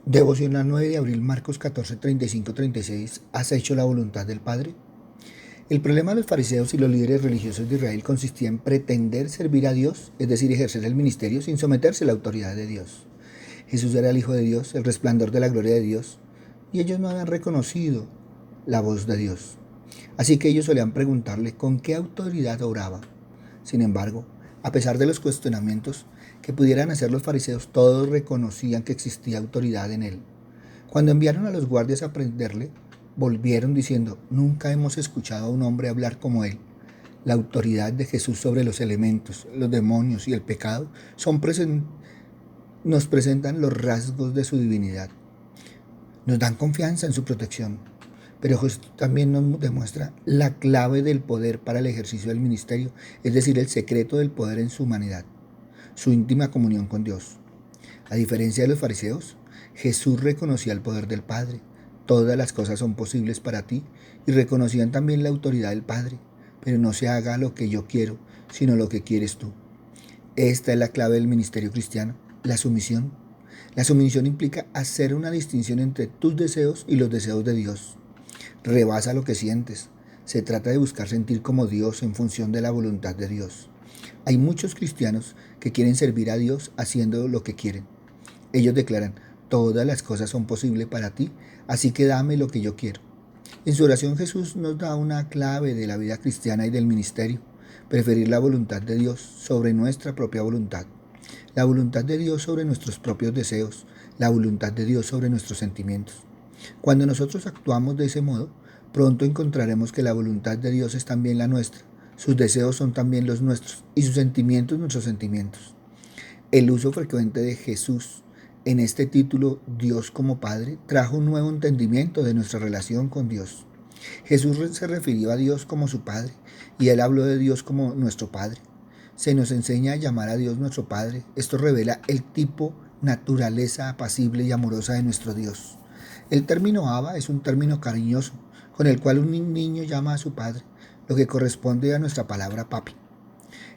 Devocional 9 de abril, Marcos 14, 35-36. ¿Has hecho la voluntad del Padre? El problema de los fariseos y los líderes religiosos de Israel consistía en pretender servir a Dios, es decir, ejercer el ministerio sin someterse a la autoridad de Dios. Jesús era el Hijo de Dios, el resplandor de la gloria de Dios, y ellos no habían reconocido la voz de Dios. Así que ellos solían preguntarle con qué autoridad oraba. Sin embargo, a pesar de los cuestionamientos que pudieran hacer los fariseos, todos reconocían que existía autoridad en él. Cuando enviaron a los guardias a prenderle, volvieron diciendo: nunca hemos escuchado a un hombre hablar como él. La autoridad de Jesús sobre los elementos, los demonios y el pecado nos presentan los rasgos de su divinidad. Nos dan confianza en su protección. Pero Jesús también nos demuestra la clave del poder para el ejercicio del ministerio, es decir, el secreto del poder en su humanidad, su íntima comunión con Dios. A diferencia de los fariseos, Jesús reconocía el poder del Padre. Todas las cosas son posibles para ti, y reconocían también la autoridad del Padre. Pero no se haga lo que yo quiero, sino lo que quieres tú. Esta es la clave del ministerio cristiano, la sumisión. La sumisión implica hacer una distinción entre tus deseos y los deseos de Dios. Rebasa lo que sientes. Se trata de buscar sentir como Dios en función de la voluntad de Dios. Hay muchos cristianos que quieren servir a Dios haciendo lo que quieren. Ellos declaran: todas las cosas son posibles para ti, así que dame lo que yo quiero. En su oración Jesús nos da una clave de la vida cristiana y del ministerio: preferir la voluntad de Dios sobre nuestra propia voluntad, la voluntad de Dios sobre nuestros propios deseos, la voluntad de Dios sobre nuestros sentimientos. Cuando nosotros actuamos de ese modo, pronto encontraremos que la voluntad de Dios es también la nuestra, sus deseos son también los nuestros y sus sentimientos nuestros sentimientos. El uso frecuente de Jesús en este título, Dios como Padre, trajo un nuevo entendimiento de nuestra relación con Dios. Jesús se refirió a Dios como su Padre, y él habló de Dios como nuestro Padre. Se nos enseña a llamar a Dios nuestro Padre. Esto revela el tipo, naturaleza apacible y amorosa de nuestro Dios. El término Abba es un término cariñoso, con el cual un niño llama a su padre, lo que corresponde a nuestra palabra papi.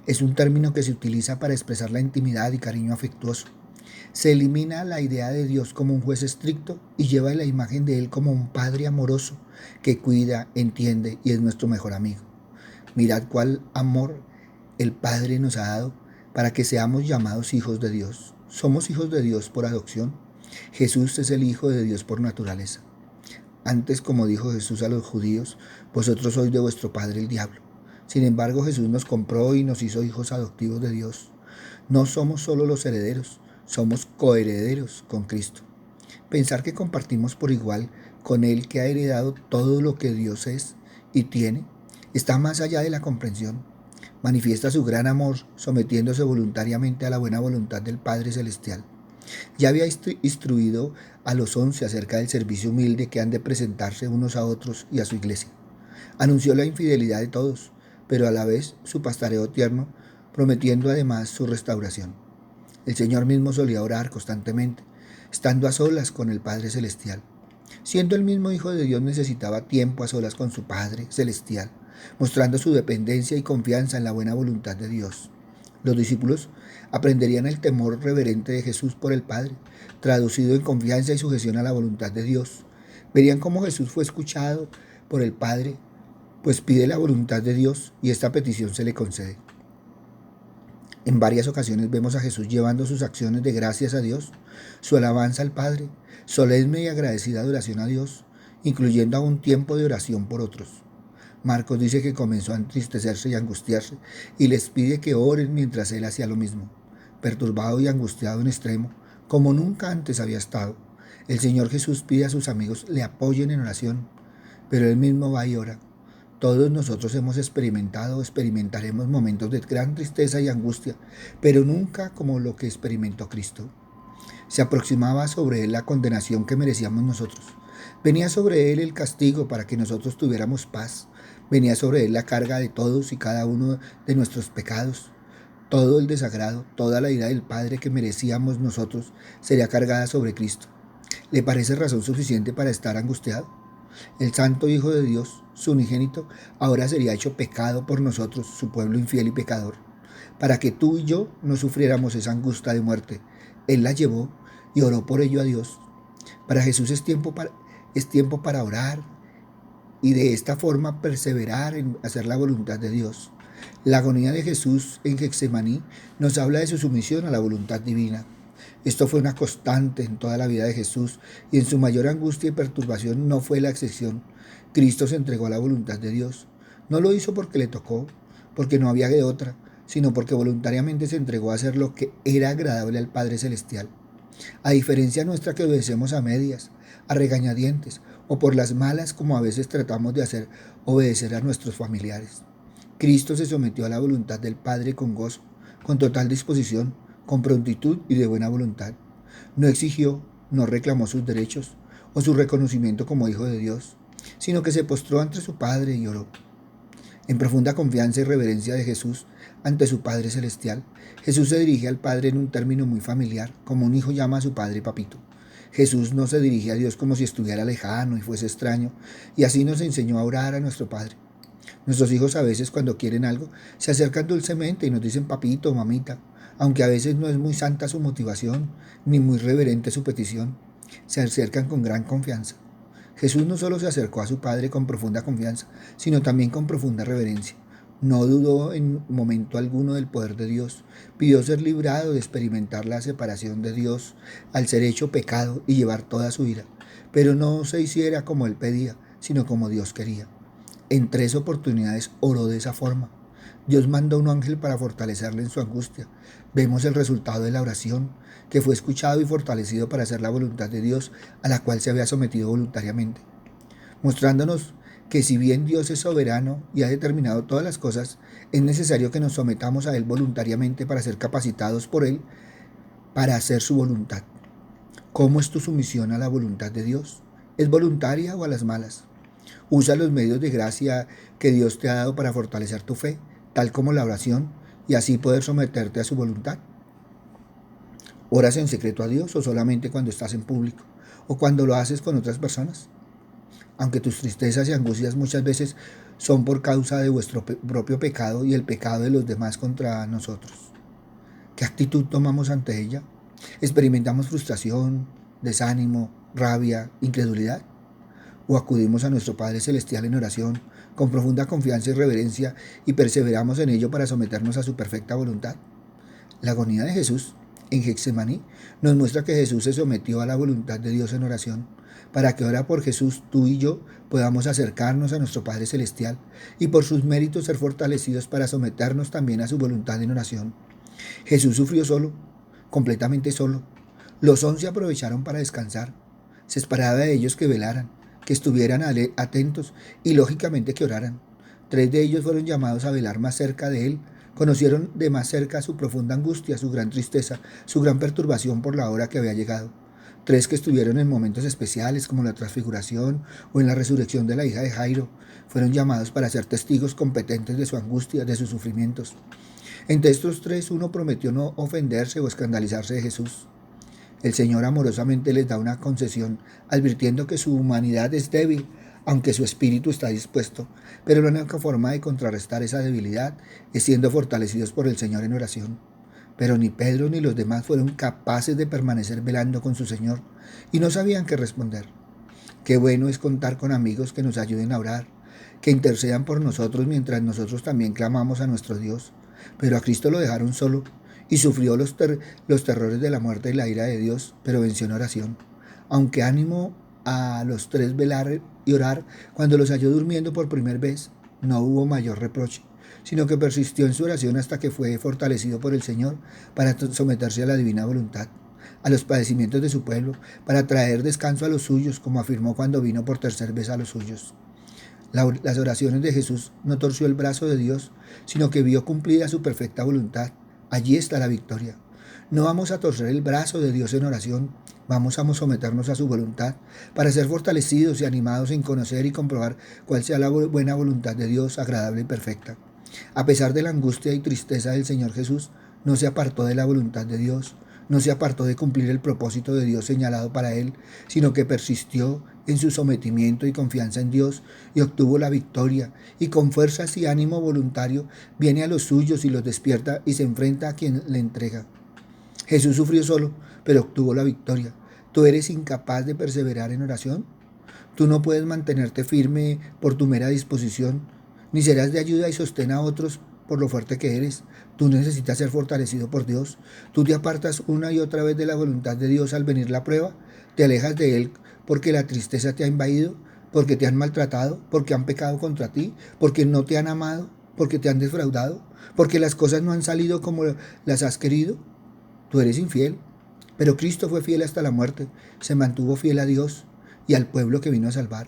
Es un término que se utiliza para expresar la intimidad y cariño afectuoso. Se elimina la idea de Dios como un juez estricto y lleva la imagen de Él como un Padre amoroso que cuida, entiende y es nuestro mejor amigo. Mirad cuál amor el Padre nos ha dado para que seamos llamados hijos de Dios. Somos hijos de Dios por adopción. Jesús es el Hijo de Dios por naturaleza. Antes, como dijo Jesús a los judíos: vosotros sois de vuestro padre el diablo. Sin embargo, Jesús nos compró y nos hizo hijos adoptivos de Dios. No somos solo los herederos, somos coherederos con Cristo. Pensar que compartimos por igual con Él, que ha heredado todo lo que Dios es y tiene, está más allá de la comprensión. Manifiesta su gran amor sometiéndose voluntariamente a la buena voluntad del Padre Celestial. Ya había instruido a los 11 acerca del servicio humilde que han de presentarse unos a otros y a su iglesia. Anunció la infidelidad de todos, pero a la vez su pastoreo tierno, prometiendo además su restauración. El Señor mismo solía orar constantemente, estando a solas con el Padre Celestial. Siendo el mismo Hijo de Dios, necesitaba tiempo a solas con su Padre Celestial, mostrando su dependencia y confianza en la buena voluntad de Dios. Los discípulos aprenderían el temor reverente de Jesús por el Padre, traducido en confianza y sujeción a la voluntad de Dios. Verían cómo Jesús fue escuchado por el Padre, pues pide la voluntad de Dios y esta petición se le concede. En varias ocasiones vemos a Jesús llevando sus acciones de gracias a Dios, su alabanza al Padre, solemne y agradecida adoración a Dios, incluyendo aún tiempo de oración por otros. Marcos dice que comenzó a entristecerse y angustiarse, y les pide que oren mientras él hacía lo mismo. Perturbado y angustiado en extremo, como nunca antes había estado, el Señor Jesús pide a sus amigos le apoyen en oración, pero él mismo va y ora. Todos nosotros hemos experimentado o experimentaremos momentos de gran tristeza y angustia, pero nunca como lo que experimentó Cristo. Se aproximaba sobre él la condenación que merecíamos nosotros. Venía sobre él el castigo para que nosotros tuviéramos paz. Venía sobre él la carga de todos y cada uno de nuestros pecados. Todo el desagrado, toda la ira del Padre que merecíamos nosotros sería cargada sobre Cristo. ¿Le parece razón suficiente para estar angustiado? El Santo Hijo de Dios, su unigénito, ahora sería hecho pecado por nosotros, su pueblo infiel y pecador, para que tú y yo no sufriéramos esa angustia de muerte. Él la llevó y oró por ello a Dios. Para Jesús es tiempo para orar y de esta forma perseverar en hacer la voluntad de Dios. La agonía de Jesús en Getsemaní nos habla de su sumisión a la voluntad divina. Esto fue una constante en toda la vida de Jesús y en su mayor angustia y perturbación no fue la excepción. Cristo se entregó a la voluntad de Dios. No lo hizo porque le tocó, porque no había de otra, sino porque voluntariamente se entregó a hacer lo que era agradable al Padre Celestial. A diferencia nuestra que obedecemos a medias, a regañadientes o por las malas como a veces tratamos de hacer obedecer a nuestros familiares. Cristo se sometió a la voluntad del Padre con gozo, con total disposición, con prontitud y de buena voluntad. No exigió, no reclamó sus derechos o su reconocimiento como Hijo de Dios, sino que se postró ante su Padre y oró. En profunda confianza y reverencia de Jesús ante su Padre Celestial, Jesús se dirige al Padre en un término muy familiar, como un hijo llama a su padre papito. Jesús no se dirige a Dios como si estuviera lejano y fuese extraño, y así nos enseñó a orar a nuestro Padre. Nuestros hijos a veces cuando quieren algo se acercan dulcemente y nos dicen papito o mamita, aunque a veces no es muy santa su motivación, ni muy reverente su petición. Se acercan con gran confianza. Jesús no solo se acercó a su Padre con profunda confianza, sino también con profunda reverencia. No dudó en momento alguno del poder de Dios. Pidió ser librado de experimentar la separación de Dios al ser hecho pecado y llevar toda su ira. Pero no se hiciera como él pedía, sino como Dios quería. En 3 oportunidades oró de esa forma. Dios mandó un ángel para fortalecerle en su angustia. Vemos el resultado de la oración, que fue escuchado y fortalecido para hacer la voluntad de Dios, a la cual se había sometido voluntariamente, mostrándonos que si bien Dios es soberano y ha determinado todas las cosas, es necesario que nos sometamos a Él voluntariamente para ser capacitados por Él para hacer su voluntad. ¿Cómo es tu sumisión a la voluntad de Dios? ¿Es voluntaria o a las malas? Usa los medios de gracia que Dios te ha dado para fortalecer tu fe, tal como la oración, y así poder someterte a su voluntad. ¿Oras en secreto a Dios o solamente cuando estás en público o cuando lo haces con otras personas? Aunque tus tristezas y angustias muchas veces son por causa de vuestro propio pecado y el pecado de los demás contra nosotros. ¿Qué actitud tomamos ante ella? ¿Experimentamos frustración, desánimo, rabia, incredulidad? ¿O acudimos a nuestro Padre Celestial en oración con profunda confianza y reverencia y perseveramos en ello para someternos a su perfecta voluntad? La agonía de Jesús en Getsemaní nos muestra que Jesús se sometió a la voluntad de Dios en oración, para que ahora por Jesús tú y yo podamos acercarnos a nuestro Padre Celestial y por sus méritos ser fortalecidos para someternos también a su voluntad en oración. Jesús sufrió solo, completamente solo. Los 11 aprovecharon para descansar. Se esperaba de ellos que velaran, que estuvieran atentos y lógicamente que oraran. 3 de ellos fueron llamados a velar más cerca de él. Conocieron de más cerca su profunda angustia, su gran tristeza, su gran perturbación por la hora que había llegado. 3 que estuvieron en momentos especiales como la transfiguración o en la resurrección de la hija de Jairo, fueron llamados para ser testigos competentes de su angustia, de sus sufrimientos. Entre estos 3, uno prometió no ofenderse o escandalizarse de Jesús. El Señor amorosamente les da una concesión, advirtiendo que su humanidad es débil, aunque su espíritu está dispuesto, pero la única forma de contrarrestar esa debilidad es siendo fortalecidos por el Señor en oración. Pero ni Pedro ni los demás fueron capaces de permanecer velando con su Señor y no sabían qué responder. Qué bueno es contar con amigos que nos ayuden a orar, que intercedan por nosotros mientras nosotros también clamamos a nuestro Dios. Pero a Cristo lo dejaron solo y sufrió los terrores de la muerte y la ira de Dios, pero venció en oración. Aunque ánimo a los 3 velar y orar, cuando los halló durmiendo por primera vez, no hubo mayor reproche, sino que persistió en su oración hasta que fue fortalecido por el Señor para someterse a la divina voluntad, a los padecimientos de su pueblo, para traer descanso a los suyos, como afirmó cuando vino por 3.ª vez a los suyos. Las oraciones de Jesús no torció el brazo de Dios, sino que vio cumplida su perfecta voluntad. Allí está la victoria. No vamos a torcer el brazo de Dios en oración, vamos a someternos a su voluntad para ser fortalecidos y animados en conocer y comprobar cuál sea la buena voluntad de Dios, agradable y perfecta. A pesar de la angustia y tristeza del Señor Jesús, no se apartó de la voluntad de Dios, no se apartó de cumplir el propósito de Dios señalado para él, sino que persistió en su sometimiento y confianza en Dios y obtuvo la victoria, y con fuerzas y ánimo voluntario viene a los suyos y los despierta y se enfrenta a quien le entrega. Jesús sufrió solo, pero obtuvo la victoria. ¿Tú eres incapaz de perseverar en oración? Tú no puedes mantenerte firme por tu mera disposición, ni serás de ayuda y sostén a otros por lo fuerte que eres. Tú necesitas ser fortalecido por Dios. Tú te apartas una y otra vez de la voluntad de Dios al venir la prueba. Te alejas de Él porque la tristeza te ha invadido, porque te han maltratado, porque han pecado contra ti, porque no te han amado, porque te han defraudado, porque las cosas no han salido como las has querido. Tú eres infiel, pero Cristo fue fiel hasta la muerte, se mantuvo fiel a Dios y al pueblo que vino a salvar.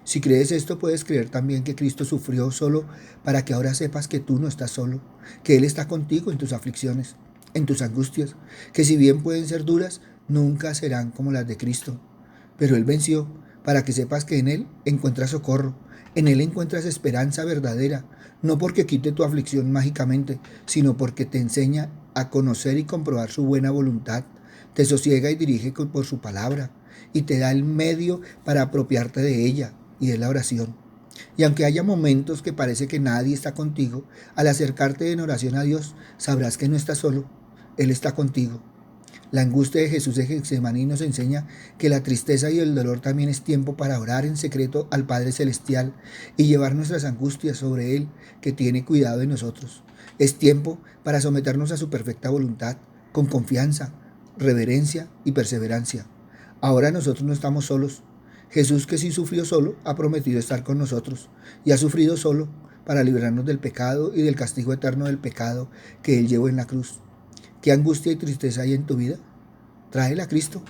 Si crees esto, puedes creer también que Cristo sufrió solo para que ahora sepas que tú no estás solo, que Él está contigo en tus aflicciones, en tus angustias, que si bien pueden ser duras, nunca serán como las de Cristo. Pero Él venció para que sepas que en Él encuentras socorro, en Él encuentras esperanza verdadera, no porque quite tu aflicción mágicamente, sino porque te enseña a conocer y comprobar su buena voluntad, te sosiega y dirige por su palabra, y te da el medio para apropiarte de ella, y es la oración. Y aunque haya momentos que parece que nadie está contigo, al acercarte en oración a Dios, sabrás que no estás solo, Él está contigo. La angustia de Jesús de Getsemaní nos enseña que la tristeza y el dolor también es tiempo para orar en secreto al Padre Celestial y llevar nuestras angustias sobre Él, que tiene cuidado de nosotros. Es tiempo para someternos a su perfecta voluntad, con confianza, reverencia y perseverancia. Ahora nosotros no estamos solos. Jesús, que sí sufrió solo, ha prometido estar con nosotros y ha sufrido solo para librarnos del pecado y del castigo eterno del pecado que Él llevó en la cruz. ¿Qué angustia y tristeza hay en tu vida? Tráela a Cristo.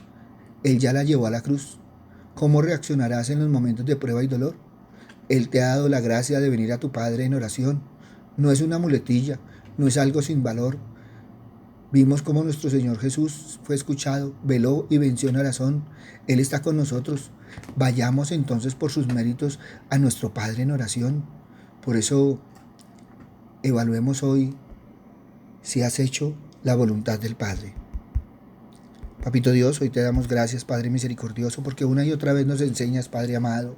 Él ya la llevó a la cruz. ¿Cómo reaccionarás en los momentos de prueba y dolor? Él te ha dado la gracia de venir a tu Padre en oración. No es una muletilla, no es algo sin valor. Vimos cómo nuestro Señor Jesús fue escuchado, veló y venció en oración. Él está con nosotros. Vayamos entonces por sus méritos a nuestro Padre en oración. Por eso evaluemos hoy si has hecho la voluntad del Padre. Papito Dios, hoy te damos gracias, Padre misericordioso, porque una y otra vez nos enseñas, Padre amado.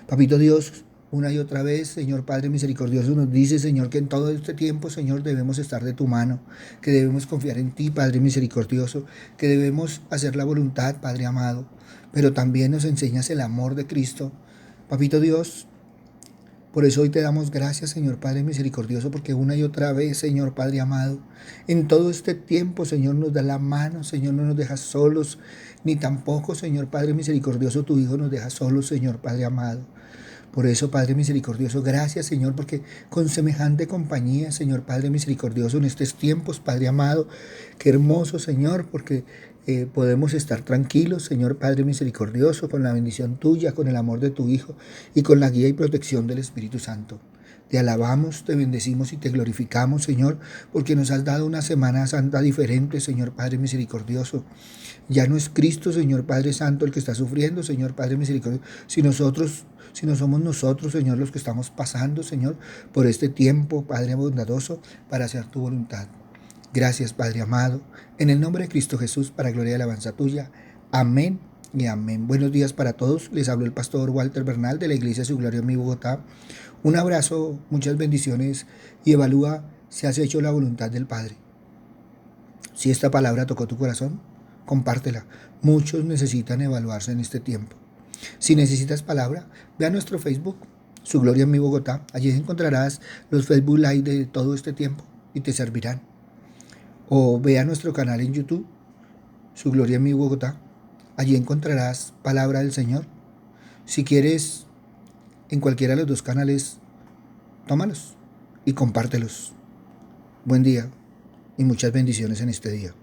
Papito Dios, una y otra vez, Señor Padre misericordioso, nos dice, Señor, que en todo este tiempo, Señor, debemos estar de tu mano, que debemos confiar en ti, Padre misericordioso, que debemos hacer la voluntad, Padre amado, pero también nos enseñas el amor de Cristo. Papito Dios, por eso hoy te damos gracias, Señor Padre misericordioso, porque una y otra vez, Señor Padre amado, en todo este tiempo, Señor, nos da la mano, Señor, no nos dejas solos, ni tampoco, Señor Padre misericordioso, tu Hijo nos deja solos, Señor Padre amado. Por eso, Padre misericordioso, gracias, Señor, porque con semejante compañía, Señor Padre misericordioso, en estos tiempos, Padre amado, qué hermoso, Señor, porque podemos estar tranquilos, Señor Padre misericordioso, con la bendición tuya, con el amor de tu Hijo y con la guía y protección del Espíritu Santo. Te alabamos, te bendecimos y te glorificamos, Señor, porque nos has dado una Semana Santa diferente, Señor Padre misericordioso. Ya no es Cristo, Señor Padre Santo, el que está sufriendo, Señor Padre misericordioso, si no somos nosotros, Señor, los que estamos pasando, Señor, por este tiempo, Padre bondadoso, para hacer tu voluntad. Gracias, Padre amado, en el nombre de Cristo Jesús, para gloria y alabanza tuya. Amén y amén. Buenos días para todos. Les habló el pastor Walter Bernal de la Iglesia Su Gloria en mi Bogotá. Un abrazo, muchas bendiciones y evalúa si has hecho la voluntad del Padre. Si esta palabra tocó tu corazón, compártela. Muchos necesitan evaluarse en este tiempo. Si necesitas palabra, ve a nuestro Facebook, Su Gloria en mi Bogotá. Allí encontrarás los Facebook Live de todo este tiempo y te servirán. O ve a nuestro canal en YouTube, Su Gloria en mi Bogotá. Allí encontrarás palabra del Señor. Si quieres, en cualquiera de los dos canales, tómalos y compártelos. Buen día y muchas bendiciones en este día.